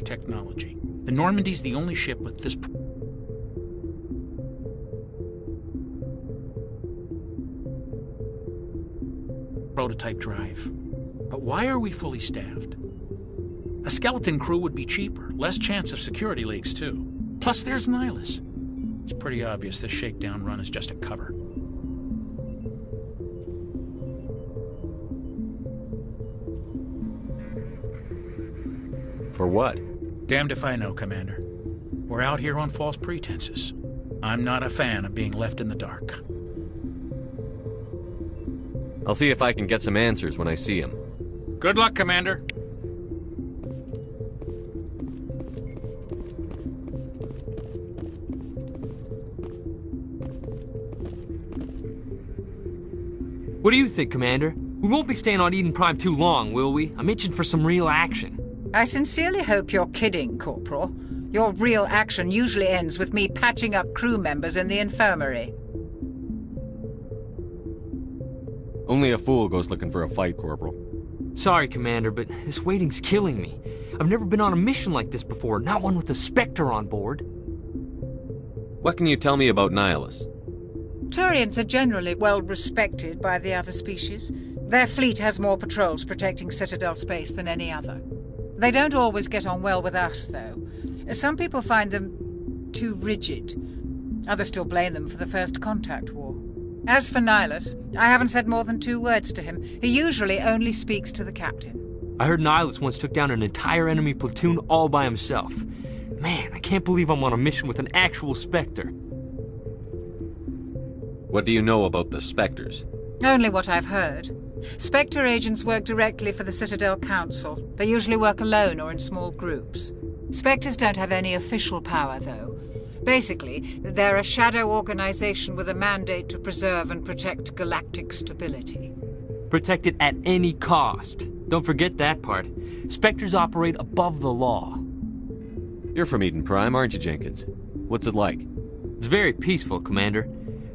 technology. The Normandy's the only ship with this prototype drive. But why are we fully staffed? A skeleton crew would be cheaper, less chance of security leaks too. Plus there's Nihilus. It's pretty obvious this shakedown run is just a cover. For what? Damned if I know, Commander. We're out here on false pretenses. I'm not a fan of being left in the dark. I'll see if I can get some answers when I see him. Good luck, Commander. What do you think, Commander? We won't be staying on Eden Prime too long, will we? I'm itching for some real action. I sincerely hope you're kidding, Corporal. Your real action usually ends with me patching up crew members in the infirmary. Only a fool goes looking for a fight, Corporal. Sorry, Commander, but this waiting's killing me. I've never been on a mission like this before, not one with a Spectre on board. What can you tell me about Nihilus? Turians are generally well respected by the other species. Their fleet has more patrols protecting Citadel space than any other. They don't always get on well with us, though. Some people find them too rigid. Others still blame them for the First Contact War. As for Nihilus, I haven't said more than 2 words to him. He usually only speaks to the captain. I heard Nihilus once took down an entire enemy platoon all by himself. Man, I can't believe I'm on a mission with an actual Spectre. What do you know about the Spectres? Only what I've heard. Spectre agents work directly for the Citadel Council. They usually work alone or in small groups. Spectres don't have any official power, though. Basically, they're a shadow organization with a mandate to preserve and protect galactic stability. Protect it at any cost. Don't forget that part. Spectres operate above the law. You're from Eden Prime, aren't you, Jenkins? What's it like? It's very peaceful, Commander.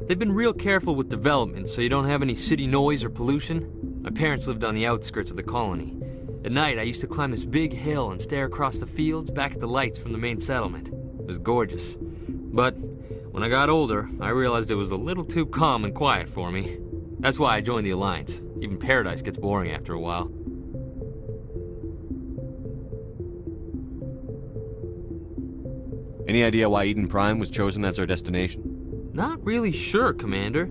They've been real careful with development, so you don't have any city noise or pollution. My parents lived on the outskirts of the colony. At night, I used to climb this big hill and stare across the fields back at the lights from the main settlement. It was gorgeous. But when I got older, I realized it was a little too calm and quiet for me. That's why I joined the Alliance. Even Paradise gets boring after a while. Any idea why Eden Prime was chosen as our destination? Not really sure, Commander.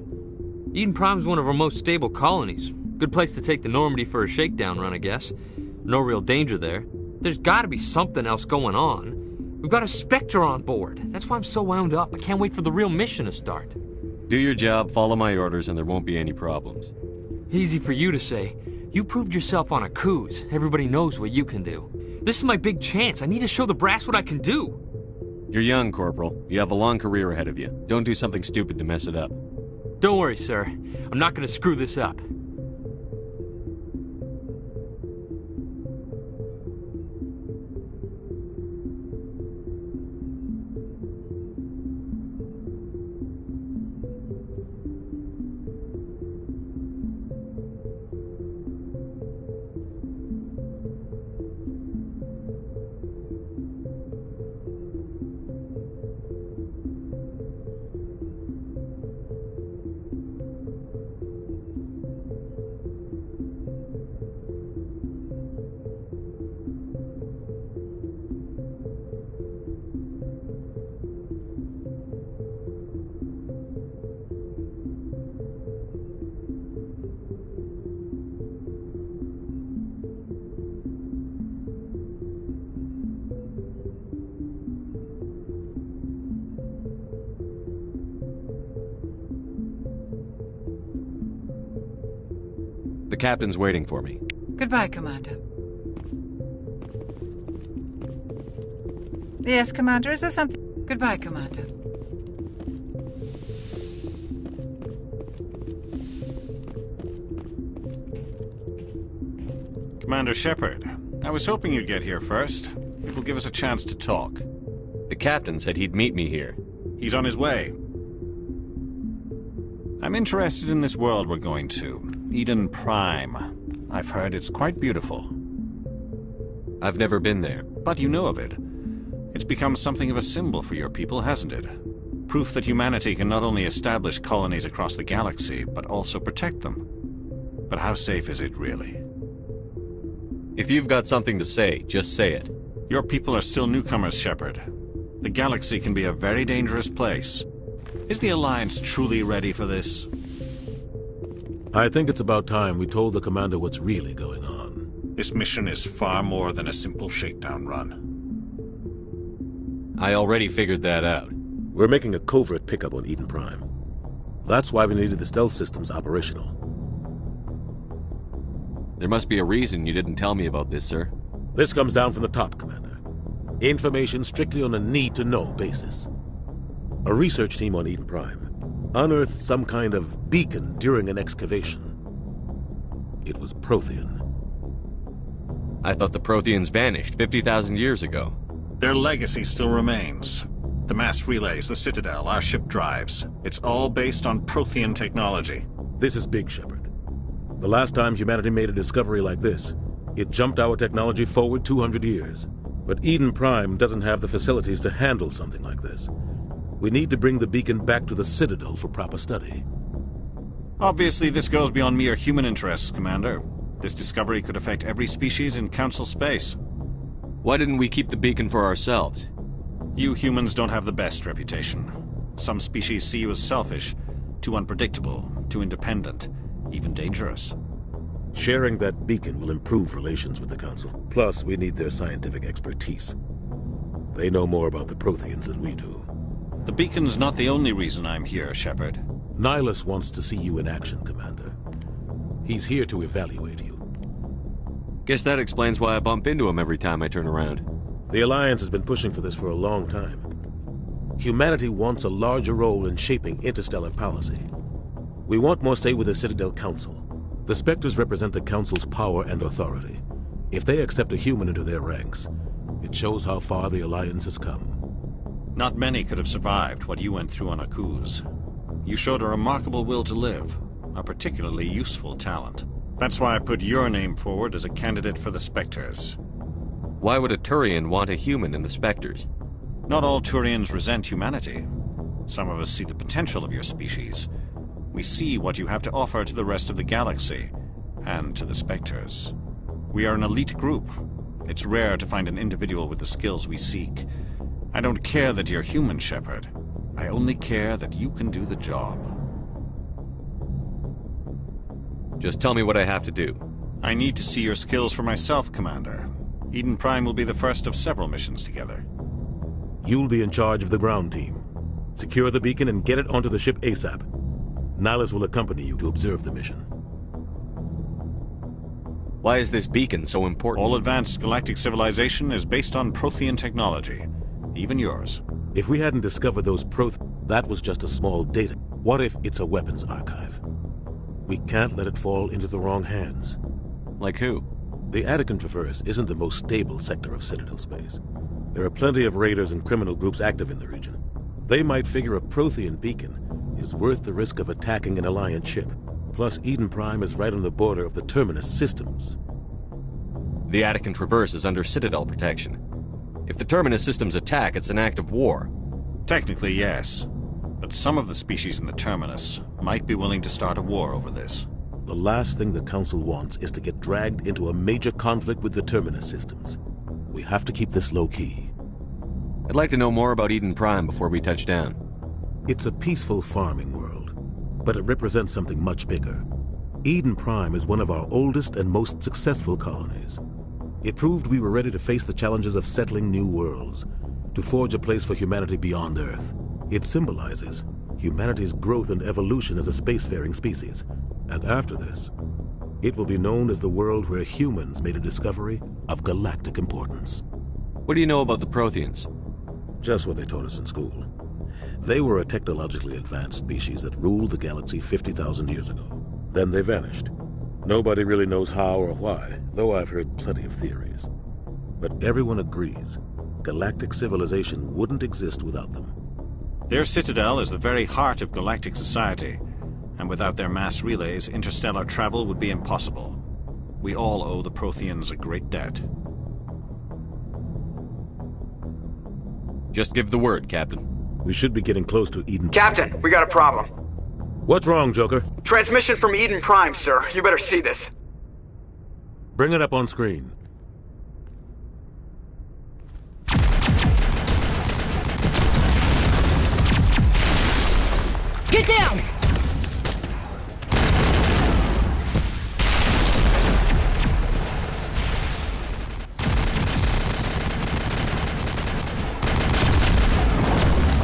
Eden Prime's one of our most stable colonies. Good place to take the Normandy for a shakedown run, I guess. No real danger there. There's gotta be something else going on. We've got a Spectre on board. That's why I'm so wound up. I can't wait for the real mission to start. Do your job, follow my orders, and there won't be any problems. Easy for you to say. You proved yourself on a cruise. Everybody knows what you can do. This is my big chance. I need to show the brass what I can do. You're young, Corporal. You have a long career ahead of you. Don't do something stupid to mess it up. Don't worry, sir. I'm not gonna screw this up. The captain's waiting for me. Goodbye, Commander. Yes, Commander, is there something... Goodbye, Commander. Commander Shephard, I was hoping you'd get here first. It will give us a chance to talk. The captain said he'd meet me here. He's on his way. I'm interested in this world we're going to, Eden Prime. I've heard it's quite beautiful. I've never been there. but you know of it. It's become something of a symbol for your people, hasn't it? Proof that humanity can not only establish colonies across the galaxy, but also protect them. But how safe is it, really? If you've got something to say, just say it. Your people are still newcomers, Shephard. The galaxy can be a very dangerous place. Is the Alliance truly ready for this? I think it's about time we told the Commander what's really going on. This mission is far more than a simple shakedown run. I already figured that out. We're making a covert pickup on Eden Prime. That's why we needed the stealth systems operational. There must be a reason you didn't tell me about this, sir. This comes down from the top, Commander. Information strictly on a need-to-know basis. A research team on Eden Prime unearthed some kind of beacon during an excavation. It was Prothean. I thought the Protheans vanished 50,000 years ago. Their legacy still remains. The mass relays, the Citadel, our ship drives. It's all based on Prothean technology. This is big, Shephard. The last time humanity made a discovery like this, it jumped our technology forward 200 years. But Eden Prime doesn't have the facilities to handle something like this. We need to bring the beacon back to the Citadel for proper study. Obviously, this goes beyond mere human interests, Commander. This discovery could affect every species in Council space. Why didn't we keep the beacon for ourselves? You humans don't have the best reputation. Some species see you as selfish, too unpredictable, too independent, even dangerous. Sharing that beacon will improve relations with the Council. Plus, we need their scientific expertise. They know more about the Protheans than we do. The beacon's not the only reason I'm here, Shephard. Nihilus wants to see you in action, Commander. He's here to evaluate you. Guess that explains why I bump into him every time I turn around. The Alliance has been pushing for this for a long time. Humanity wants a larger role in shaping interstellar policy. We want more say with the Citadel Council. The Spectres represent the Council's power and authority. If they accept a human into their ranks, it shows how far the Alliance has come. Not many could have survived what you went through on Akuz. You showed a remarkable will to live, a particularly useful talent. That's why I put your name forward as a candidate for the Spectres. Why would a Turian want a human in the Spectres? Not all Turians resent humanity. Some of us see the potential of your species. We see what you have to offer to the rest of the galaxy, and to the Spectres. We are an elite group. It's rare to find an individual with the skills we seek. I don't care that you're human, Shephard. I only care that you can do the job. Just tell me what I have to do. I need to see your skills for myself, Commander. Eden Prime will be the first of several missions together. You'll be in charge of the ground team. Secure the beacon and get it onto the ship ASAP. Nihilus will accompany you to observe the mission. Why is this beacon so important? All advanced galactic civilization is based on Prothean technology. Even yours. If we hadn't discovered those that was just a small data. What if it's a weapons archive? We can't let it fall into the wrong hands. Like who? The Attican Traverse isn't the most stable sector of Citadel space. There are plenty of raiders and criminal groups active in the region. They might figure a Prothean beacon is worth the risk of attacking an Alliance ship. Plus, Eden Prime is right on the border of the Terminus systems. The Attican Traverse is under Citadel protection. If the Terminus systems attack, it's an act of war. Technically, yes. But some of the species in the Terminus might be willing to start a war over this. The last thing the Council wants is to get dragged into a major conflict with the Terminus systems. We have to keep this low-key. I'd like to know more about Eden Prime before we touch down. It's a peaceful farming world, but it represents something much bigger. Eden Prime is one of our oldest and most successful colonies. It proved we were ready to face the challenges of settling new worlds, to forge a place for humanity beyond Earth. It symbolizes humanity's growth and evolution as a spacefaring species. And after this, it will be known as the world where humans made a discovery of galactic importance. What do you know about the Protheans? Just what they taught us in school. They were a technologically advanced species that ruled the galaxy 50,000 years ago. Then they vanished. Nobody really knows how or why, though I've heard plenty of theories. But everyone agrees, galactic civilization wouldn't exist without them. Their citadel is the very heart of galactic society, and without their mass relays, interstellar travel would be impossible. We all owe the Protheans a great debt. Just give the word, Captain. We should be getting close to Eden. Captain, we got a problem. What's wrong, Joker? Transmission from Eden Prime, sir. You better see this. Bring it up on screen. Get down!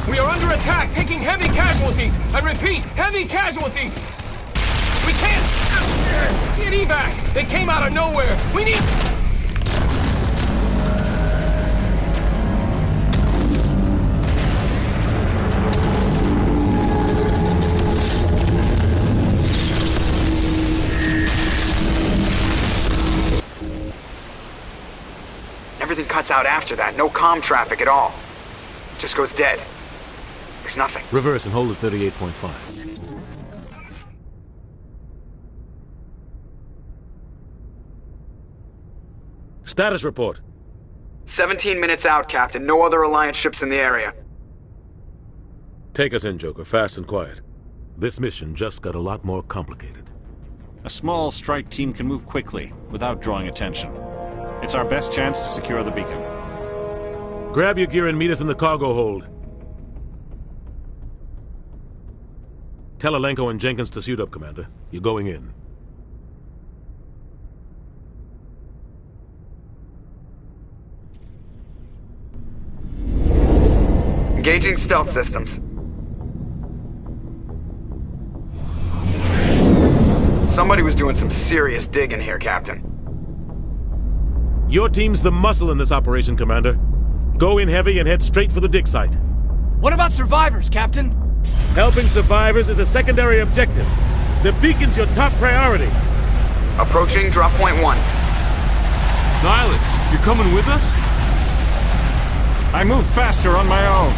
We are under attack, taking heavy casualties. I repeat, heavy casualties. We can't get evac. They came out of nowhere. We need... Everything cuts out after that. No comm traffic at all. Just goes dead. There's nothing. Reverse and hold at 38.5. Status report. 17 minutes out, Captain. No other Alliance ships in the area. Take us in, Joker, fast and quiet. This mission just got a lot more complicated. A small strike team can move quickly, without drawing attention. It's our best chance to secure the beacon. Grab your gear and meet us in the cargo hold. Tell Alenko and Jenkins to suit up, Commander. You're going in. Engaging stealth systems. Somebody was doing some serious digging here, Captain. Your team's the muscle in this operation, Commander. Go in heavy and head straight for the dig site. What about survivors, Captain? Helping survivors is a secondary objective. The beacon's your top priority. Approaching drop point 1. Nihilus, you're coming with us? I move faster on my own.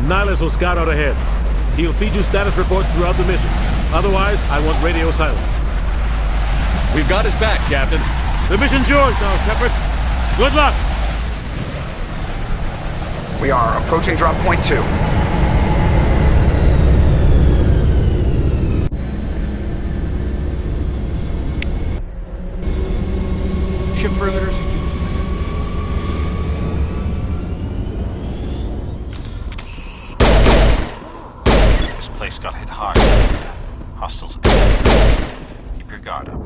Nihilus will scout out ahead. He'll feed you status reports throughout the mission. Otherwise, I want radio silence. We've got his back, Captain. The mission's yours now, Shepherd. Good luck! We are approaching drop point 2. Ship perimeter secure. This place got hit hard. Hostiles. Keep your guard up.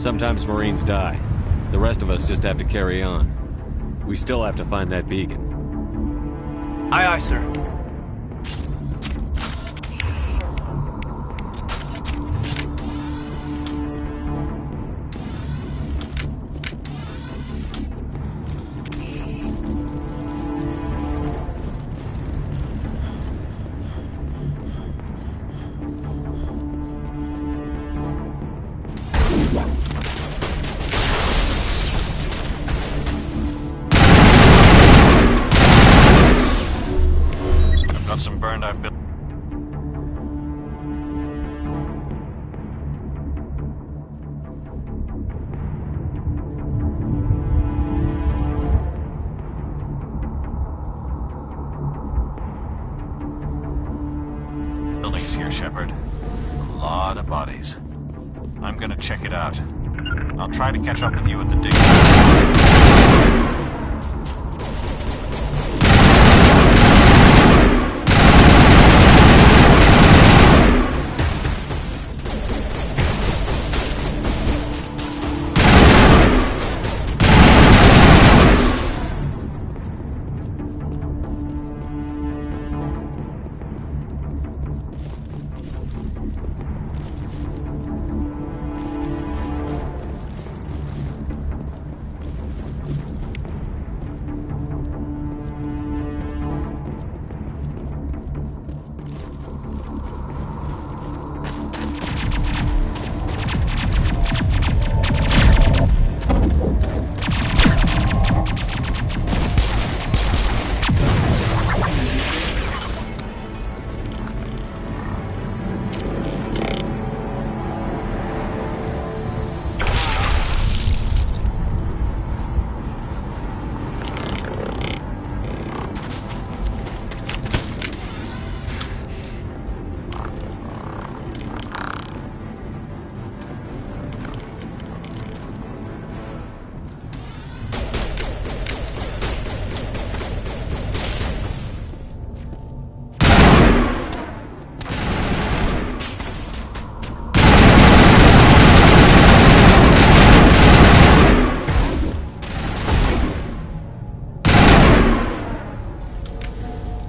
Sometimes Marines die. The rest of us just have to carry on. We still have to find that beacon. Aye, aye, sir. Got some burned out buildings. Here, Shephard. A lot of bodies. I'm gonna check it out. I'll try to catch up with you at the dig.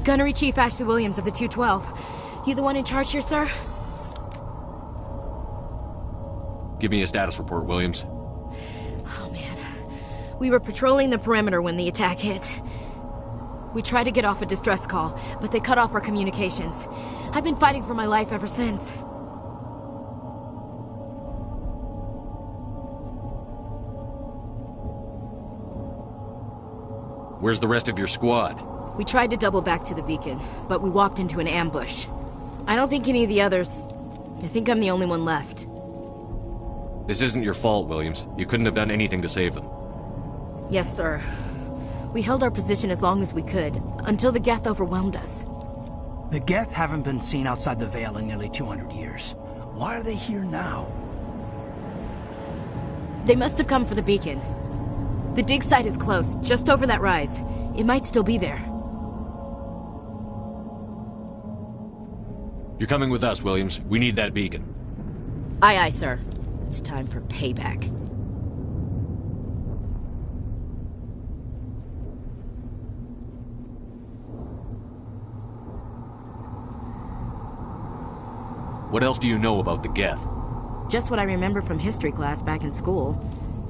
Gunnery Chief Ashley Williams of the 212. You the one in charge here, sir? Give me a status report, Williams. Oh, man. We were patrolling the perimeter when the attack hit. We tried to get off a distress call, but they cut off our communications. I've been fighting for my life ever since. Where's the rest of your squad? We tried to double back to the beacon, but we walked into an ambush. I don't think any of the others... I think I'm the only one left. This isn't your fault, Williams. You couldn't have done anything to save them. Yes, sir. We held our position as long as we could, until the Geth overwhelmed us. The Geth haven't been seen outside the Veil in nearly 200 years. Why are they here now? They must have come for the beacon. The dig site is close, just over that rise. It might still be there. You're coming with us, Williams. We need that beacon. Aye, aye, sir. It's time for payback. What else do you know about the Geth? Just what I remember from history class back in school.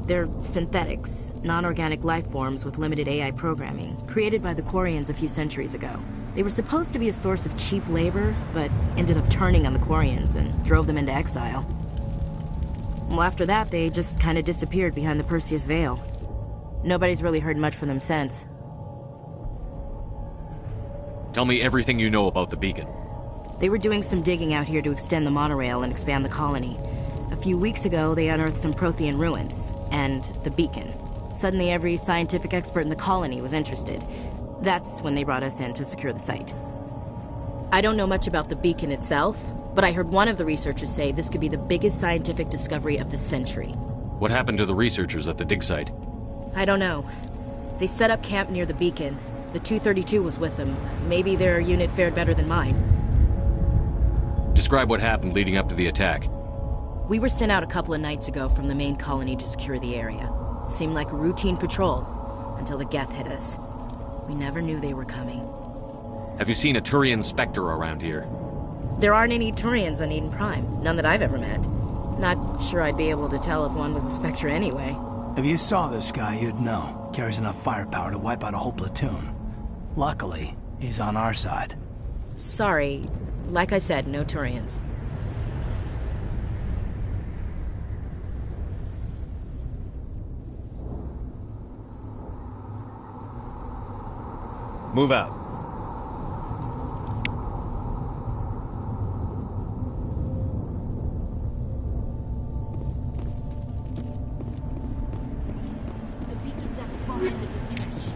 They're synthetics, non-organic life forms with limited AI programming, created by the Quarians a few centuries ago. They were supposed to be a source of cheap labor, but ended up turning on the Quarians and drove them into exile. Well, after that, they just kind of disappeared behind the Perseus Veil. Nobody's really heard much from them since. Tell me everything you know about the beacon. They were doing some digging out here to extend the monorail and expand the colony. A few weeks ago, they unearthed some Prothean ruins, and the beacon. Suddenly, every scientific expert in the colony was interested. That's when they brought us in to secure the site. I don't know much about the beacon itself, but I heard one of the researchers say this could be the biggest scientific discovery of the century. What happened to the researchers at the dig site? I don't know. They set up camp near the beacon. The 232 was with them. Maybe their unit fared better than mine. Describe what happened leading up to the attack. We were sent out a couple of nights ago from the main colony to secure the area. Seemed like a routine patrol, until the Geth hit us. We never knew they were coming. Have you seen a Turian Spectre around here? There aren't any Turians on Eden Prime. None that I've ever met. Not sure I'd be able to tell if one was a Spectre anyway. If you saw this guy, you'd know. Carries enough firepower to wipe out a whole platoon. Luckily, he's on our side. Sorry. Like I said, no Turians. Move out. The beacon's at the far end of this trench.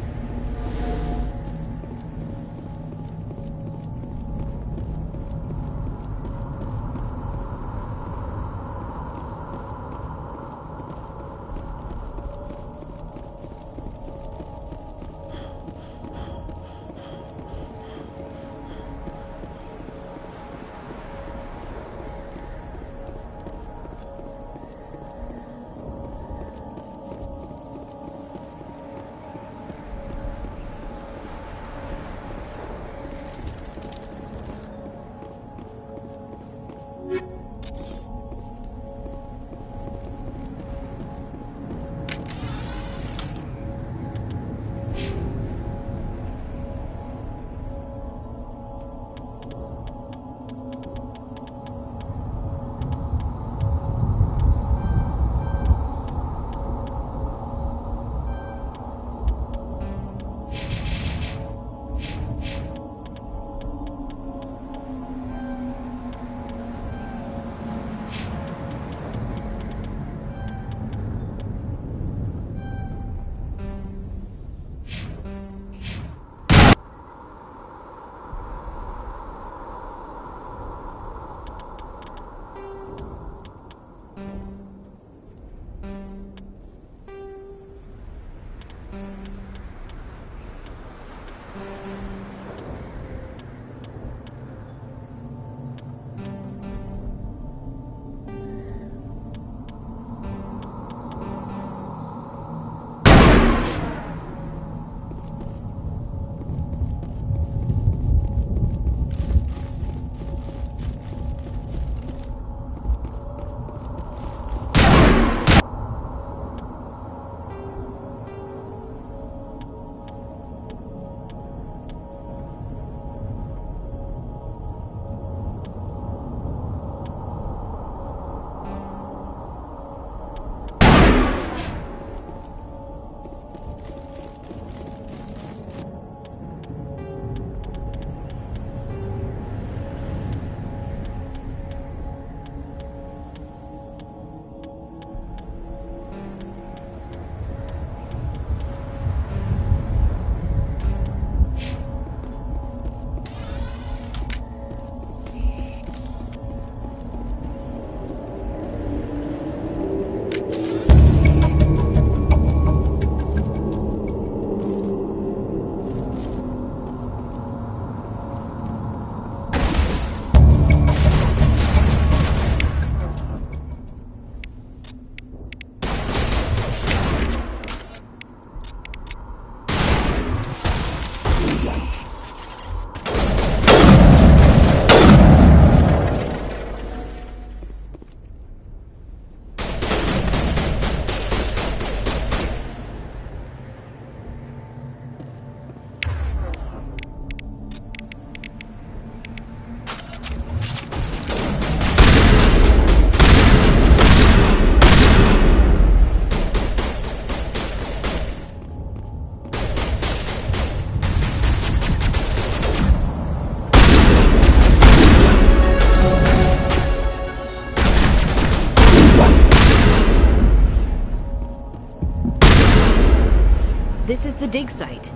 This is the dig site.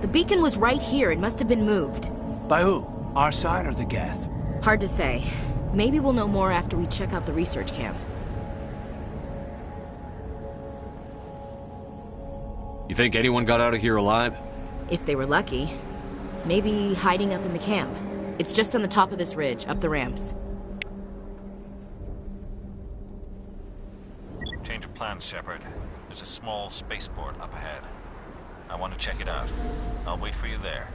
The beacon was right here. It must have been moved. By who? Our side or the Geth? Hard to say. Maybe we'll know more after we check out the research camp. You think anyone got out of here alive? If they were lucky. Maybe hiding up in the camp. It's just on the top of this ridge, up the ramps. Change of plans, Shephard. There's a small spaceport up ahead. I want to check it out. I'll wait for you there.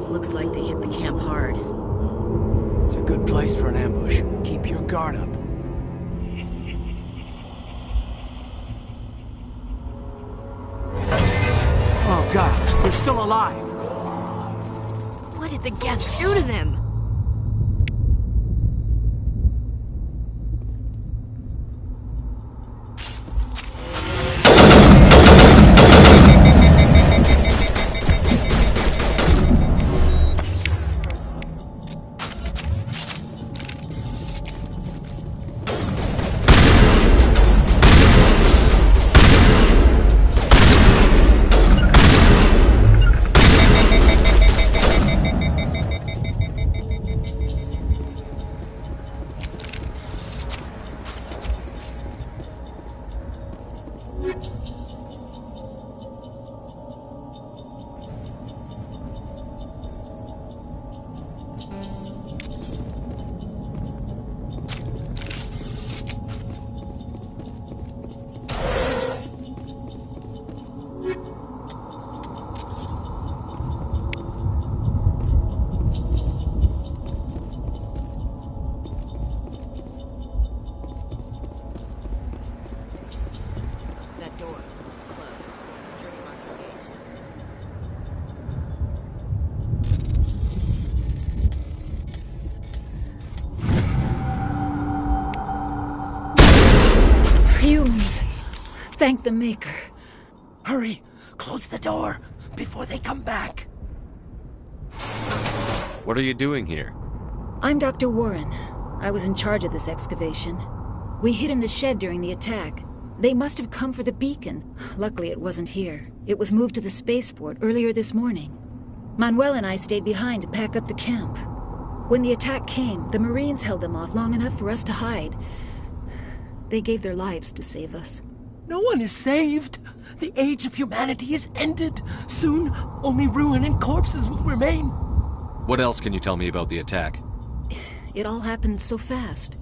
Looks like they hit the camp hard. It's a good place for an ambush. Keep your guard up. Oh god, they're still alive! What did the Geth do to them? Humans. Thank the Maker. Hurry! Close the door before they come back. What are you doing here? I'm Dr. Warren. I was in charge of this excavation. We hid in the shed during the attack. They must have come for the beacon. Luckily it wasn't here. It was moved to the spaceport earlier this morning. Manuel and I stayed behind to pack up the camp. When the attack came, the Marines held them off long enough for us to hide. They gave their lives to save us. No one is saved. The age of humanity is ended. Soon, only ruin and corpses will remain. What else can you tell me about the attack? It all happened so fast.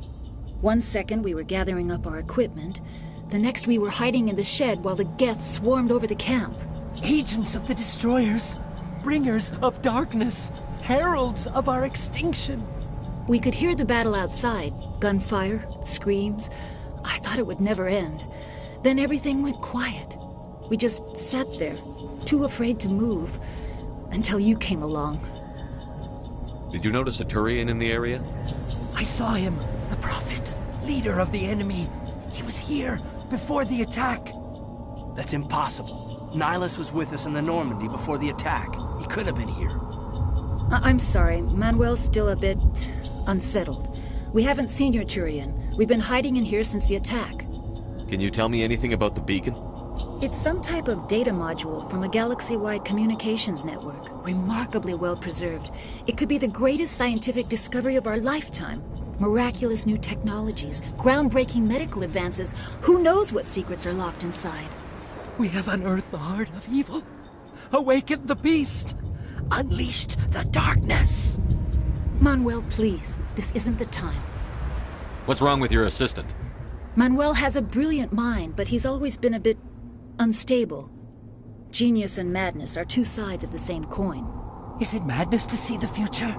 One second we were gathering up our equipment. The next we were hiding in the shed while the Geth swarmed over the camp. Agents of the Destroyers. Bringers of darkness. Heralds of our extinction. We could hear the battle outside. Gunfire, screams. I thought it would never end. Then everything went quiet. We just sat there, too afraid to move, until you came along. Did you notice a Turian in the area? I saw him, the Prophet, leader of the enemy. He was here before the attack. That's impossible. Nihilus was with us in the Normandy before the attack. He could have been here. I'm sorry. Manuel's still a bit unsettled. We haven't seen your Turian. We've been hiding in here since the attack. Can you tell me anything about the beacon? It's some type of data module from a galaxy-wide communications network. Remarkably well preserved. It could be the greatest scientific discovery of our lifetime. Miraculous new technologies, groundbreaking medical advances. Who knows what secrets are locked inside? We have unearthed the heart of evil, awakened the beast, unleashed the darkness. Manuel, please. This isn't the time. What's wrong with your assistant? Manuel has a brilliant mind, but he's always been a bit unstable. Genius and madness are two sides of the same coin. Is it madness to see the future?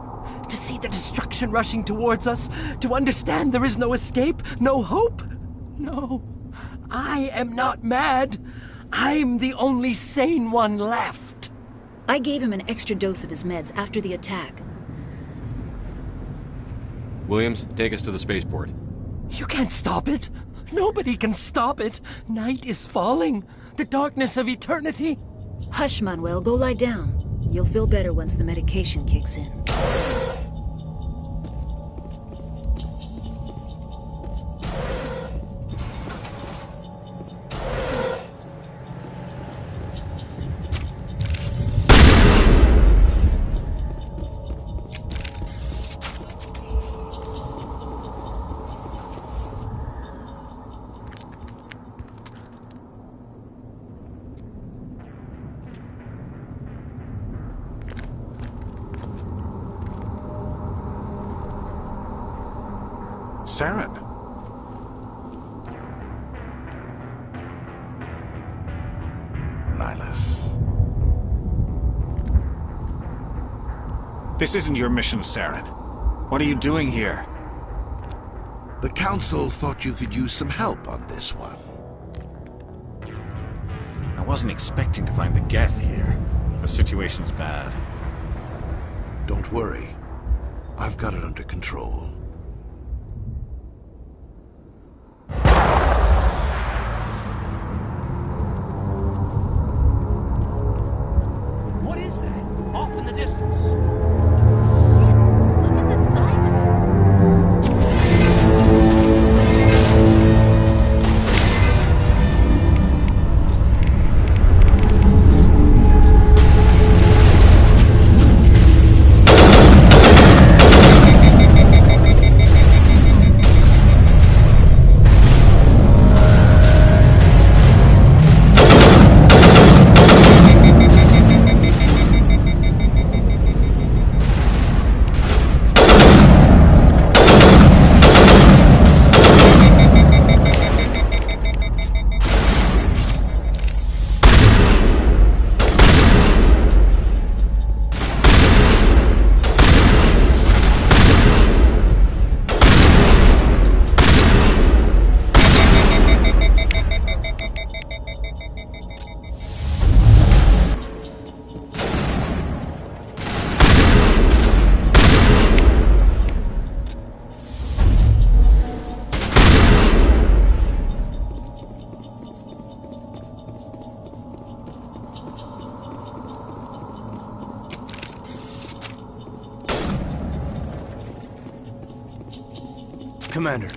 To see the destruction rushing towards us? To understand there is no escape? No hope? No. I am not mad. I'm the only sane one left. I gave him an extra dose of his meds after the attack. Williams, take us to the spaceport. You can't stop it. Nobody can stop it. Night is falling. The darkness of eternity. Hush, Manuel. Go lie down. You'll feel better once the medication kicks in. Saren. Nihilus. This isn't your mission, Saren. What are you doing here? The Council thought you could use some help on this one. I wasn't expecting to find the Geth here. The situation's bad. Don't worry. I've got it under control. What is that? Off in the distance. Commander,